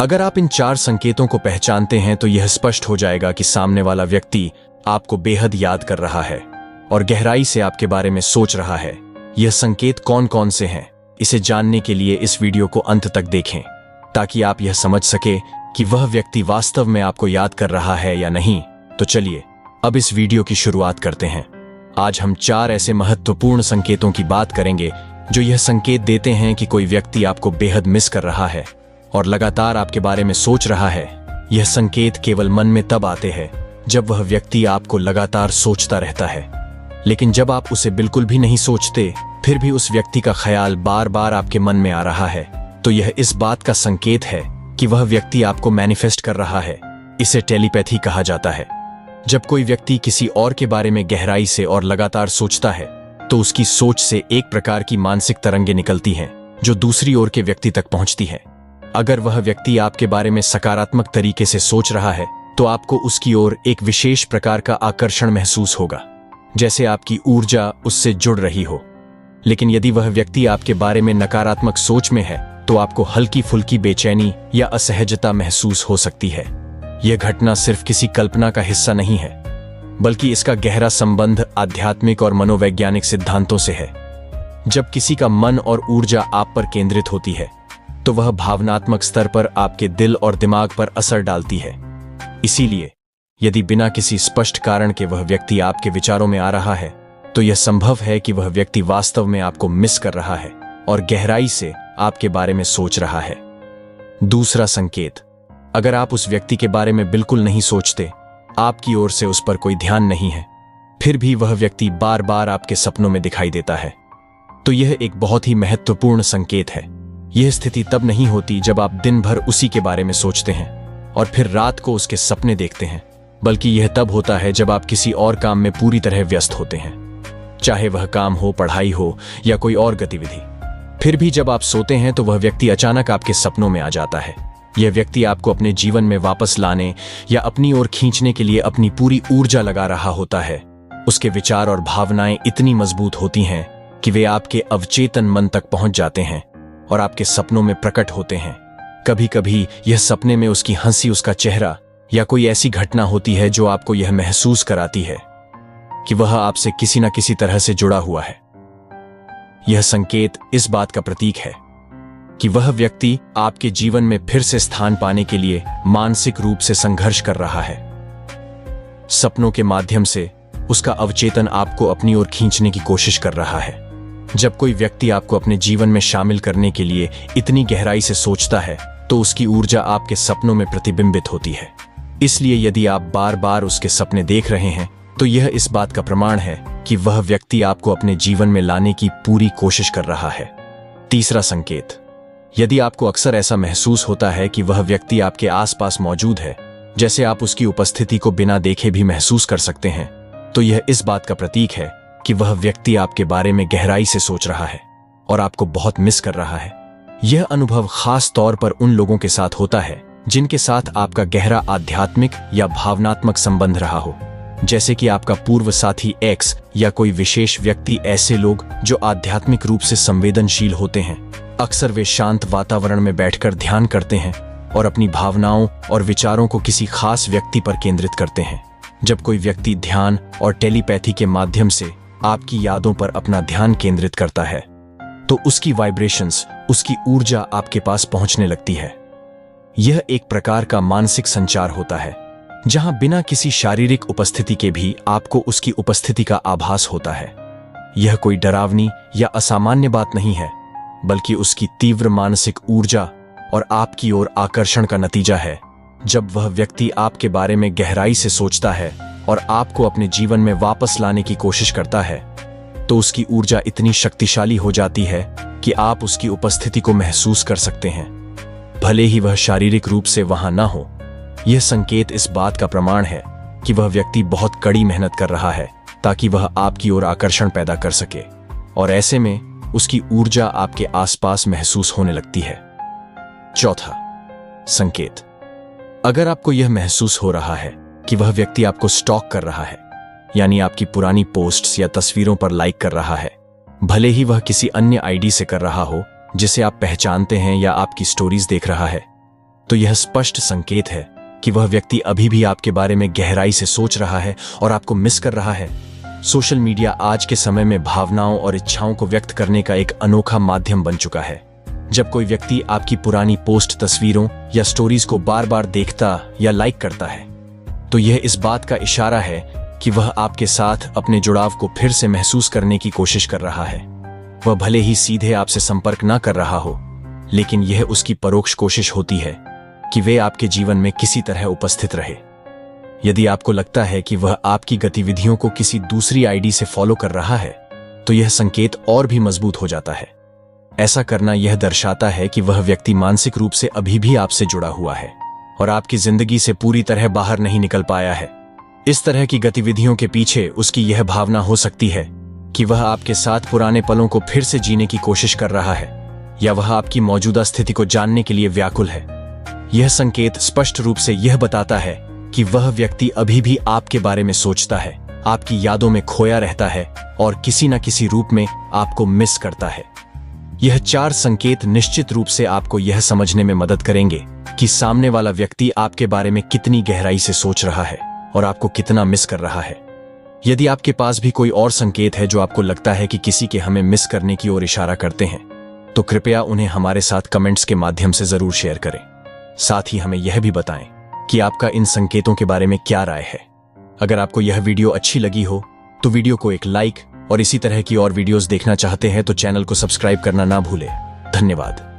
अगर आप इन 4 संकेतों को पहचानते हैं तो यह स्पष्ट हो जाएगा कि सामने वाला व्यक्ति आपको बेहद याद कर रहा है और गहराई से आपके बारे में सोच रहा है। यह संकेत कौन कौन से हैं, इसे जानने के लिए इस वीडियो को अंत तक देखें ताकि आप यह समझ सके कि वह व्यक्ति वास्तव में आपको याद कर रहा है या नहीं। तो चलिए अब इस वीडियो की शुरुआत करते हैं। आज हम 4 ऐसे महत्वपूर्ण संकेतों की बात करेंगे जो यह संकेत देते हैं कि कोई व्यक्ति आपको बेहद मिस कर रहा है और लगातार आपके बारे में सोच रहा है। यह संकेत केवल मन में तब आते हैं जब वह व्यक्ति आपको लगातार सोचता रहता है, लेकिन जब आप उसे बिल्कुल भी नहीं सोचते फिर भी उस व्यक्ति का ख्याल बार बार आपके मन में आ रहा है, तो यह इस बात का संकेत है कि वह व्यक्ति आपको मैनिफेस्ट कर रहा है। इसे टेलीपैथी कहा जाता है। जब कोई व्यक्ति किसी और के बारे में गहराई से और लगातार सोचता है तो उसकी सोच से एक प्रकार की मानसिक तरंगें निकलती हैं जो दूसरी ओर के व्यक्ति तक पहुंचती हैं। अगर वह व्यक्ति आपके बारे में सकारात्मक तरीके से सोच रहा है तो आपको उसकी ओर एक विशेष प्रकार का आकर्षण महसूस होगा, जैसे आपकी ऊर्जा उससे जुड़ रही हो। लेकिन यदि वह व्यक्ति आपके बारे में नकारात्मक सोच में है तो आपको हल्की फुल्की बेचैनी या असहजता महसूस हो सकती है। यह घटना सिर्फ किसी कल्पना का हिस्सा नहीं है, बल्कि इसका गहरा संबंध आध्यात्मिक और मनोवैज्ञानिक सिद्धांतों से है। जब किसी का मन और ऊर्जा आप पर केंद्रित होती है तो वह भावनात्मक स्तर पर आपके दिल और दिमाग पर असर डालती है। इसीलिए यदि बिना किसी स्पष्ट कारण के वह व्यक्ति आपके विचारों में आ रहा है तो यह संभव है कि वह व्यक्ति वास्तव में आपको मिस कर रहा है और गहराई से आपके बारे में सोच रहा है। दूसरा संकेत, अगर आप उस व्यक्ति के बारे में बिल्कुल नहीं सोचते, आपकी ओर से उस पर कोई ध्यान नहीं है, फिर भी वह व्यक्ति बार बार आपके सपनों में दिखाई देता है, तो यह एक बहुत ही महत्वपूर्ण संकेत है। यह स्थिति तब नहीं होती जब आप दिन भर उसी के बारे में सोचते हैं और फिर रात को उसके सपने देखते हैं, बल्कि यह तब होता है जब आप किसी और काम में पूरी तरह व्यस्त होते हैं, चाहे वह काम हो, पढ़ाई हो या कोई और गतिविधि। फिर भी जब आप सोते हैं तो वह व्यक्ति अचानक आपके सपनों में आ जाता है। यह व्यक्ति आपको अपने जीवन में वापस लाने या अपनी ओर खींचने के लिए अपनी पूरी ऊर्जा लगा रहा होता है। उसके विचार और भावनाएं इतनी मजबूत होती हैं कि वे आपके अवचेतन मन तक पहुंच जाते हैं और आपके सपनों में प्रकट होते हैं। कभी कभी यह सपने में उसकी हंसी, उसका चेहरा या कोई ऐसी घटना होती है जो आपको यह महसूस कराती है कि वह आपसे किसी न किसी तरह से जुड़ा हुआ है। यह संकेत इस बात का प्रतीक है कि वह व्यक्ति आपके जीवन में फिर से स्थान पाने के लिए मानसिक रूप से संघर्ष कर रहा है। सपनों के माध्यम से उसका अवचेतन आपको अपनी ओर खींचने की कोशिश कर रहा है। जब कोई व्यक्ति आपको अपने जीवन में शामिल करने के लिए इतनी गहराई से सोचता है तो उसकी ऊर्जा आपके सपनों में प्रतिबिंबित होती है। इसलिए यदि आप बार बार उसके सपने देख रहे हैं तो यह इस बात का प्रमाण है कि वह व्यक्ति आपको अपने जीवन में लाने की पूरी कोशिश कर रहा है। तीसरा संकेत, यदि आपको अक्सर ऐसा महसूस होता है कि वह व्यक्ति आपके आसपास मौजूद है, जैसे आप उसकी उपस्थिति को बिना देखे भी महसूस कर सकते हैं, तो यह इस बात का प्रतीक है कि वह व्यक्ति आपके बारे में गहराई से सोच रहा है और आपको बहुत मिस कर रहा है। यह अनुभव खास तौर पर उन लोगों के साथ होता है जिनके साथ आपका गहरा आध्यात्मिक या भावनात्मक संबंध रहा हो, जैसे कि आपका पूर्व साथी एक्स या कोई विशेष व्यक्ति। ऐसे लोग जो आध्यात्मिक रूप से संवेदनशील होते हैं, अक्सर वे शांत वातावरण में बैठकर ध्यान करते हैं और अपनी भावनाओं और विचारों को किसी खास व्यक्ति पर केंद्रित करते हैं। जब कोई व्यक्ति ध्यान और टेलीपैथी के माध्यम से आपकी यादों पर अपना ध्यान केंद्रित करता है तो उसकी वाइब्रेशंस, उसकी ऊर्जा आपके पास पहुंचने लगती है। यह एक प्रकार का मानसिक संचार होता है जहां बिना किसी शारीरिक उपस्थिति के भी आपको उसकी उपस्थिति का आभास होता है। यह कोई डरावनी या असामान्य बात नहीं है, बल्कि उसकी तीव्र मानसिक ऊर्जा और आपकी ओर आकर्षण का नतीजा है। जब वह व्यक्ति आपके बारे में गहराई से सोचता है और आपको अपने जीवन में वापस लाने की कोशिश करता है तो उसकी ऊर्जा इतनी शक्तिशाली हो जाती है कि आप उसकी उपस्थिति को महसूस कर सकते हैं, भले ही वह शारीरिक रूप से वहां न हो। यह संकेत इस बात का प्रमाण है कि वह व्यक्ति बहुत कड़ी मेहनत कर रहा है ताकि वह आपकी ओर आकर्षण पैदा कर सके, और ऐसे में उसकी ऊर्जा आपके आसपास महसूस होने लगती है। चौथा संकेत, अगर आपको यह महसूस हो रहा है कि वह व्यक्ति आपको स्टॉक कर रहा है, यानी आपकी पुरानी पोस्ट्स या तस्वीरों पर लाइक कर रहा है, भले ही वह किसी अन्य आईडी से कर रहा हो जिसे आप पहचानते हैं, या आपकी स्टोरीज देख रहा है, तो यह स्पष्ट संकेत है कि वह व्यक्ति अभी भी आपके बारे में गहराई से सोच रहा है और आपको मिस कर रहा है। सोशल मीडिया आज के समय में भावनाओं और इच्छाओं को व्यक्त करने का एक अनोखा माध्यम बन चुका है। जब कोई व्यक्ति आपकी पुरानी पोस्ट, तस्वीरों या स्टोरीज को बार बार देखता या लाइक करता है, तो यह इस बात का इशारा है कि वह आपके साथ अपने जुड़ाव को फिर से महसूस करने की कोशिश कर रहा है। वह भले ही सीधे आपसे संपर्क ना कर रहा हो, लेकिन यह उसकी परोक्ष कोशिश होती है कि वे आपके जीवन में किसी तरह उपस्थित रहे। यदि आपको लगता है कि वह आपकी गतिविधियों को किसी दूसरी आईडी से फॉलो कर रहा है, तो यह संकेत और भी मजबूत हो जाता है। ऐसा करना यह दर्शाता है कि वह व्यक्ति मानसिक रूप से अभी भी आपसे जुड़ा हुआ है और आपकी जिंदगी से पूरी तरह बाहर नहीं निकल पाया है। इस तरह की गतिविधियों के पीछे उसकी यह भावना हो सकती है कि वह आपके साथ पुराने पलों को फिर से जीने की कोशिश कर रहा है, या वह आपकी मौजूदा स्थिति को जानने के लिए व्याकुल है। यह संकेत स्पष्ट रूप से यह बताता है कि वह व्यक्ति अभी भी आपके बारे में सोचता है, आपकी यादों में खोया रहता है और किसी न किसी रूप में आपको मिस करता है। यह 4 संकेत निश्चित रूप से आपको यह समझने में मदद करेंगे कि सामने वाला व्यक्ति आपके बारे में कितनी गहराई से सोच रहा है और आपको कितना मिस कर रहा है। यदि आपके पास भी कोई और संकेत है जो आपको लगता है कि किसी के हमें मिस करने की ओर इशारा करते हैं, तो कृपया उन्हें हमारे साथ कमेंट्स के माध्यम से जरूर शेयर करें। साथ ही हमें यह भी बताएं कि आपका इन संकेतों के बारे में क्या राय है। अगर आपको यह वीडियो अच्छी लगी हो तो वीडियो को एक लाइक, और इसी तरह की और वीडियोस देखना चाहते हैं तो चैनल को सब्सक्राइब करना ना भूलें। धन्यवाद।